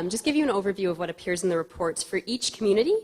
Just give you an overview of what appears in the reports for each community.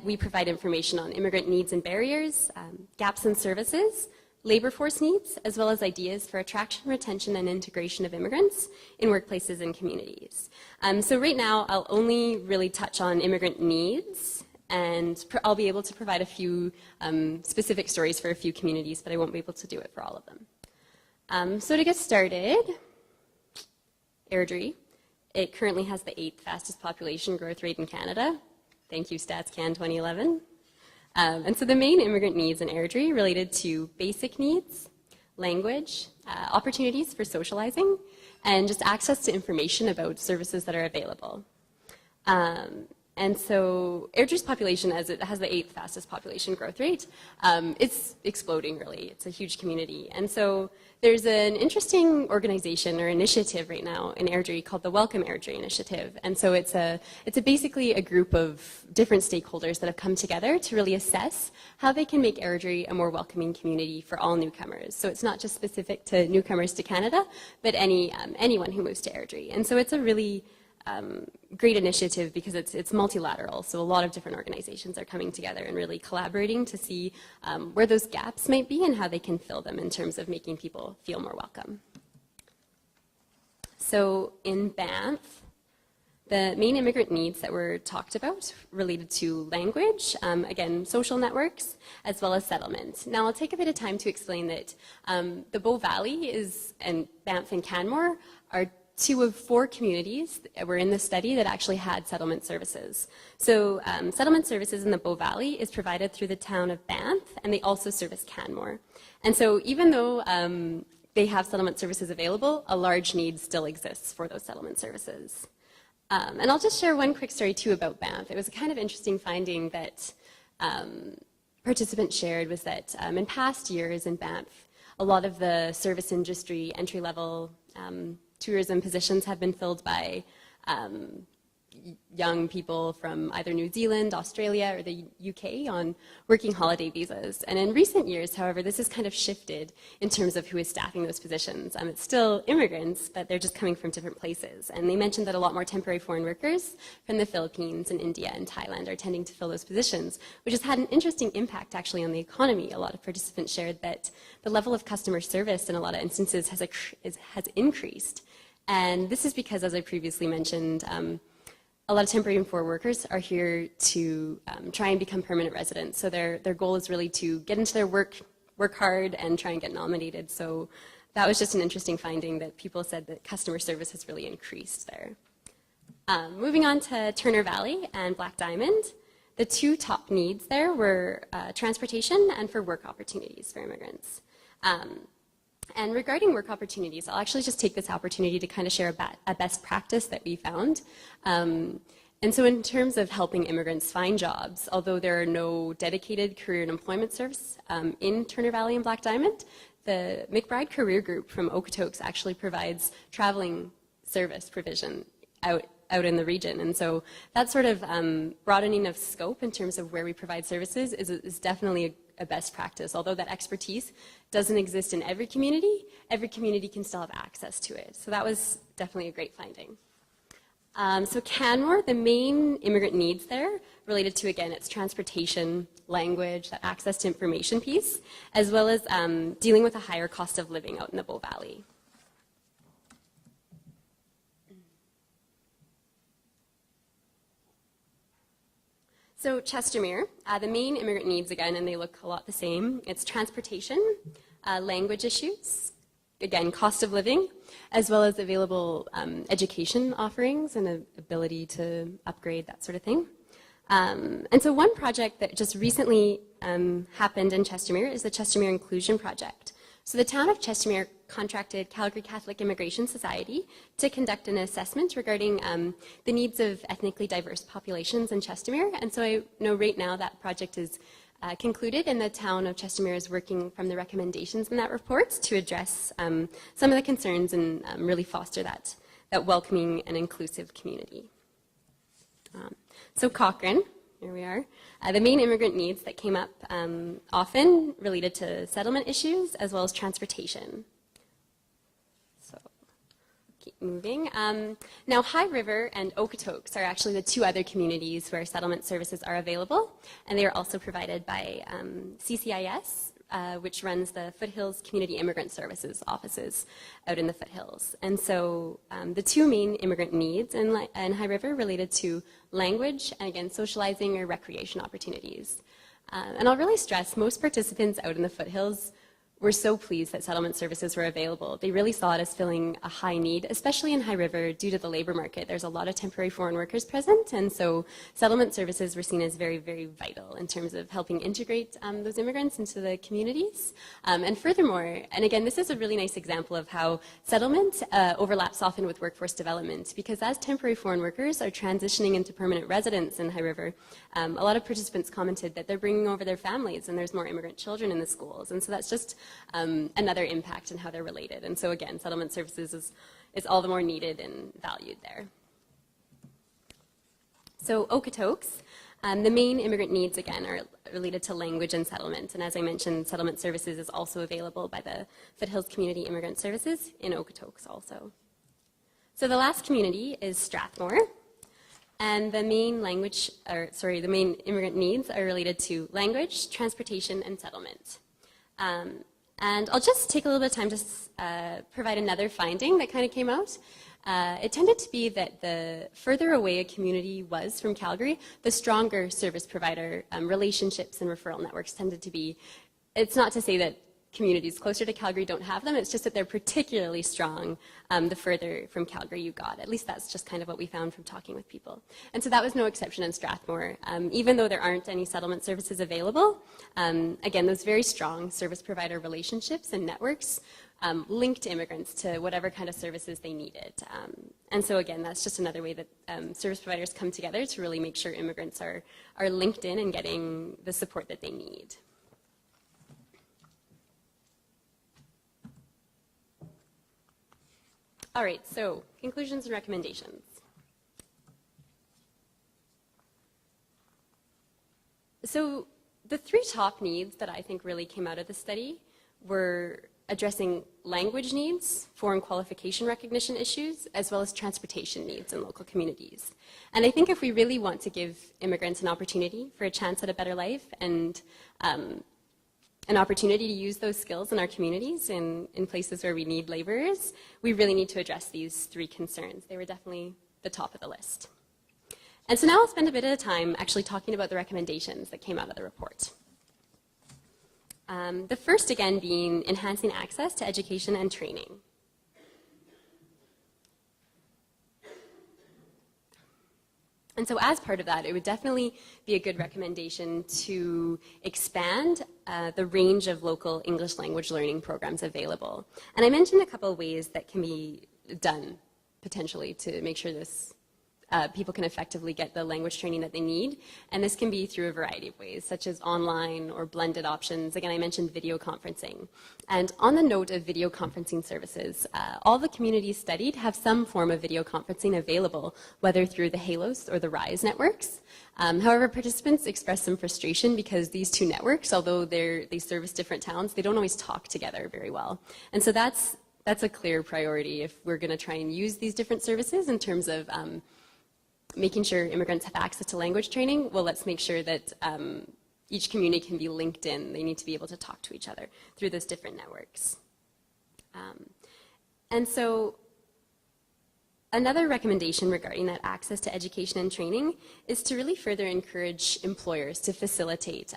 We provide information on immigrant needs and barriers, gaps in services, labor force needs, as well as ideas for attraction, retention, and integration of immigrants in workplaces and communities. So right now, I'll only really touch on immigrant needs, and I'll be able to provide a few specific stories for a few communities, but I won't be able to do it for all of them. So to get started, Airdrie. It currently has the 8th fastest population growth rate in Canada. Thank you, StatsCan 2011. And so the main immigrant needs in Airdrie related to basic needs, language, opportunities for socializing, and just access to information about services that are available. And so Airdrie's population, as it has the 8th fastest population growth rate, it's exploding really. It's a huge community. And so there's an interesting organization or initiative right now in Airdrie called the Welcome Airdrie Initiative. And so it's basically a group of different stakeholders that have come together to really assess how they can make Airdrie a more welcoming community for all newcomers. So it's not just specific to newcomers to Canada, but anyone who moves to Airdrie. And so it's a really great initiative because it's multilateral, so a lot of different organizations are coming together and really collaborating to see where those gaps might be and how they can fill them in terms of making people feel more welcome. So in Banff, the main immigrant needs that were talked about related to language, again, social networks, as well as settlement. Now I'll take a bit of time to explain that the Bow Valley and Banff and Canmore are 2 of 4 communities that were in the study that actually had settlement services. So settlement services in the Bow Valley is provided through the town of Banff, and they also service Canmore. And so even though they have settlement services available, a large need still exists for those settlement services. And I'll just share one quick story too about Banff. It was a kind of interesting finding that participants shared was that in past years in Banff, a lot of the service industry entry-level tourism positions have been filled by young people from either New Zealand, Australia, or the UK on working holiday visas. And in recent years, however, this has kind of shifted in terms of who is staffing those positions. It's still immigrants, but they're just coming from different places. And they mentioned that a lot more temporary foreign workers from the Philippines and India and Thailand are tending to fill those positions, which has had an interesting impact actually on the economy. A lot of participants shared that the level of customer service in a lot of instances has increased. And this is because, as I previously mentioned, a lot of temporary and foreign workers are here to try and become permanent residents. So their goal is really to get into their work hard, and try and get nominated. So that was just an interesting finding that people said that customer service has really increased there. Moving on to Turner Valley and Black Diamond, the 2 top needs there were transportation and for work opportunities for immigrants. And regarding work opportunities, I'll actually just take this opportunity to kind of share a best practice that we found. And so in terms of helping immigrants find jobs, although there are no dedicated career and employment service in Turner Valley and Black Diamond, the McBride Career Group from Okotoks actually provides traveling service provision out in the region. And so that sort of broadening of scope in terms of where we provide services is definitely a best practice. Although that expertise doesn't exist in every community can still have access to it. So that was definitely a great finding. So Canmore, the main immigrant needs there related to, again, its transportation, language, that access to information piece, as well as dealing with a higher cost of living out in the Bow Valley. So Chestermere, the main immigrant needs, again, and they look a lot the same. It's transportation, language issues, again, cost of living, as well as available education offerings and an ability to upgrade, that sort of thing. And so one project that just recently happened in Chestermere is the Chestermere Inclusion Project. So the town of Chestermere contracted Calgary Catholic Immigration Society to conduct an assessment regarding the needs of ethnically diverse populations in Chestermere. And so I know right now that project is concluded, and the town of Chestermere is working from the recommendations in that report to address some of the concerns and really foster that welcoming and inclusive community. So Cochrane, here we are. The main immigrant needs that came up often related to settlement issues as well as transportation. So, okay. moving. Now, High River and Okotoks are actually the two other communities where settlement services are available, and they are also provided by CCIS, which runs the Foothills Community Immigrant Services offices out in the foothills. And so the two main immigrant needs in High River related to language and, again, socializing or recreation opportunities. And I'll really stress, most participants out in the foothills were so pleased that settlement services were available. They really saw it as filling a high need, especially in High River due to the labor market. There's a lot of temporary foreign workers present, and so settlement services were seen as very, very vital in terms of helping integrate those immigrants into the communities. And furthermore, and again, this is a really nice example of how settlement overlaps often with workforce development, because as temporary foreign workers are transitioning into permanent residents in High River, a lot of participants commented that they're bringing over their families and there's more immigrant children in the schools. And so that's just another impact in how they're related. And so again, settlement services is all the more needed and valued there. So Okotoks, the main immigrant needs, again, are related to language and settlement. And as I mentioned, settlement services is also available by the Foothills Community Immigrant Services in Okotoks also. So the last community is Strathmore. And the main the main immigrant needs are related to language, transportation, and settlement. And I'll just take a little bit of time to provide another finding that kind of came out. It tended to be that the further away a community was from Calgary, the stronger service provider relationships and referral networks tended to be. It's not to say that communities closer to Calgary don't have them, it's just that they're particularly strong the further from Calgary you got. At least that's just kind of what we found from talking with people. And so that was no exception in Strathmore. Even though there aren't any settlement services available, again, those very strong service provider relationships and networks linked immigrants to whatever kind of services they needed. And so again, that's just another way that service providers come together to really make sure immigrants are linked in and getting the support that they need. All right, so conclusions and recommendations. So the three top needs that I think really came out of the study were addressing language needs, foreign qualification recognition issues, as well as transportation needs in local communities. And I think if we really want to give immigrants an opportunity for a chance at a better life and an opportunity to use those skills in our communities in places where we need laborers, we really need to address these three concerns. They were definitely the top of the list. And so now I'll spend a bit of time actually talking about the recommendations that came out of the report. The first, again, being enhancing access to education and training. And so as part of that, it would definitely be a good recommendation to expand the range of local English language learning programs available. And I mentioned a couple of ways that can be done, potentially, to make sure this people can effectively get the language training that they need. And this can be through a variety of ways, such as online or blended options. Again, I mentioned video conferencing. And on the note of video conferencing services, all the communities studied have some form of video conferencing available, whether through the Halos or the Rise networks. However, participants expressed some frustration because these two networks, although they service different towns, they don't always talk together very well. And so that's a clear priority if we're going to try and use these different services in terms of making sure immigrants have access to language training. Well, let's make sure that each community can be linked in. They need to be able to talk to each other through those different networks. And so another recommendation regarding that access to education and training is to really further encourage employers to facilitate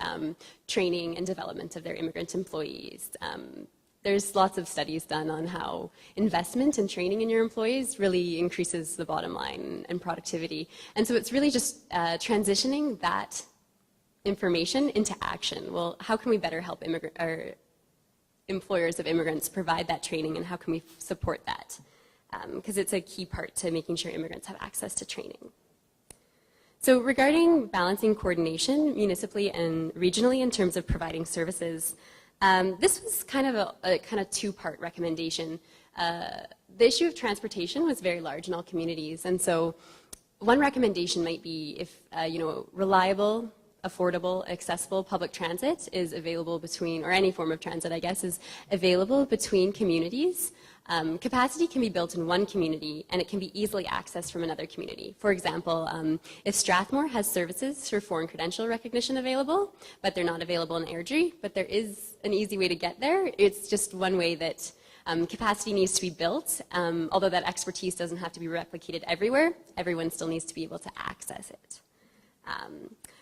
training and development of their immigrant employees. There's lots of studies done on how investment and training in your employees really increases the bottom line and productivity. And so it's really just transitioning that information into action. Well, how can we better help employers of immigrants provide that training, and how can we support that? Because it's a key part to making sure immigrants have access to training. So regarding balancing coordination municipally and regionally in terms of providing services, this was kind of a two-part recommendation. The issue of transportation was very large in all communities, and so one recommendation might be if reliable, affordable, accessible public transit is available between, or any form of transit, I guess, is available between communities. Capacity can be built in one community and it can be easily accessed from another community. For example, if Strathmore has services for foreign credential recognition available, but they're not available in Airdrie, but there is an easy way to get there, it's just one way that capacity needs to be built. Although that expertise doesn't have to be replicated everywhere, everyone still needs to be able to access it.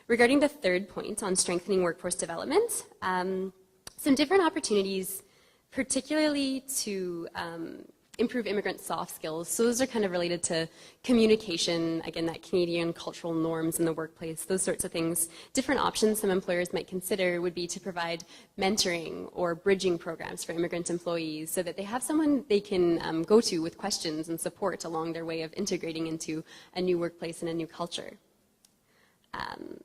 Regarding the third point on strengthening workforce development, some different opportunities, particularly to improve immigrant soft skills. So those are kind of related to communication, again, that Canadian cultural norms in the workplace, those sorts of things. Different options some employers might consider would be to provide mentoring or bridging programs for immigrant employees so that they have someone they can go to with questions and support along their way of integrating into a new workplace and a new culture.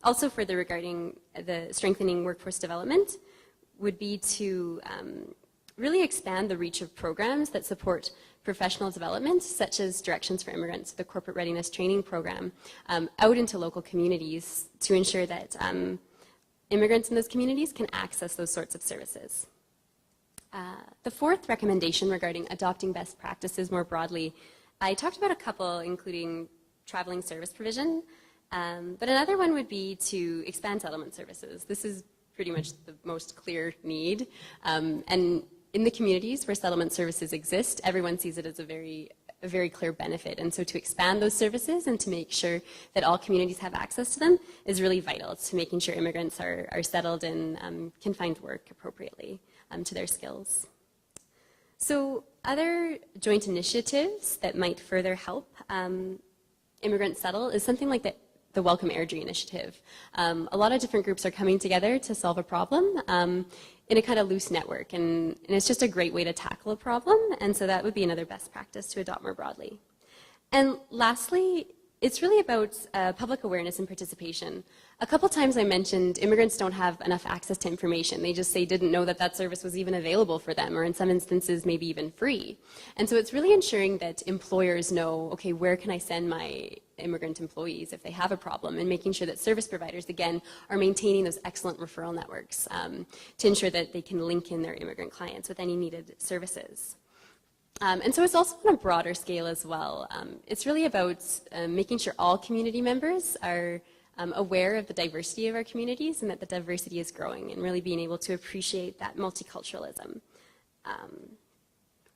Also further regarding the strengthening workforce development would be to really expand the reach of programs that support professional development, such as Directions for Immigrants, the Corporate Readiness Training Program, out into local communities to ensure that immigrants in those communities can access those sorts of services. The fourth recommendation regarding adopting best practices more broadly, I talked about a couple, including traveling service provision, but another one would be to expand settlement services. This is pretty much the most clear need, and in the communities where settlement services exist, everyone sees it as a very clear benefit. And so to expand those services and to make sure that all communities have access to them is really vital to making sure immigrants are settled and can find work appropriately to their skills. So other joint initiatives that might further help immigrants settle is something like the Welcome Airdrie initiative. A lot of different groups are coming together to solve a problem in a kind of loose network, and it's just a great way to tackle a problem, and so that would be another best practice to adopt more broadly. And lastly, it's really about public awareness and participation. A couple times I mentioned immigrants don't have enough access to information. They just say didn't know that that service was even available for them, or in some instances maybe even free. And so it's really ensuring that employers know, okay, where can I send my immigrant employees if they have a problem, and making sure that service providers, again, are maintaining those excellent referral networks to ensure that they can link in their immigrant clients with any needed services. And so it's also on a broader scale as well. It's really about making sure all community members are aware of the diversity of our communities and that the diversity is growing, and really being able to appreciate that multiculturalism.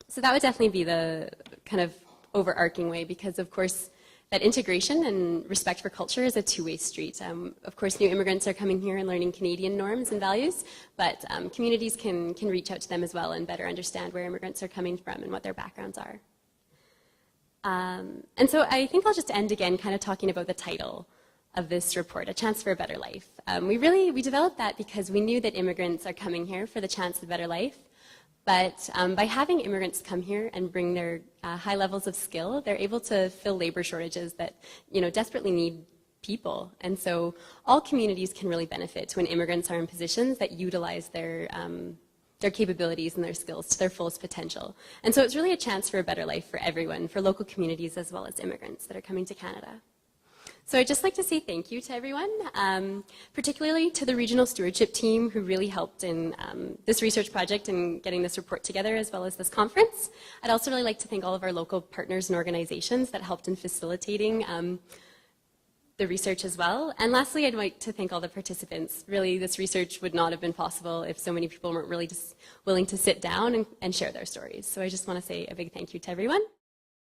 So that would definitely be the kind of overarching way, because of course that integration and respect for culture is a two-way street. Of course, new immigrants are coming here and learning Canadian norms and values, but communities can reach out to them as well and better understand where immigrants are coming from and what their backgrounds are. And so I think I'll just end again kind of talking about the title of this report, A Chance for a Better Life. We developed that because we knew that immigrants are coming here for the chance of a better life. But by having immigrants come here and bring their high levels of skill, they're able to fill labor shortages that desperately need people. And so all communities can really benefit when immigrants are in positions that utilize their capabilities and their skills to their fullest potential. And so it's really a chance for a better life for everyone, for local communities as well as immigrants that are coming to Canada. So I'd just like to say thank you to everyone, particularly to the regional stewardship team who really helped in this research project and getting this report together, as well as this conference. I'd also really like to thank all of our local partners and organizations that helped in facilitating the research as well. And lastly, I'd like to thank all the participants. Really, this research would not have been possible if so many people weren't really just willing to sit down and share their stories. So I just want to say a big thank you to everyone.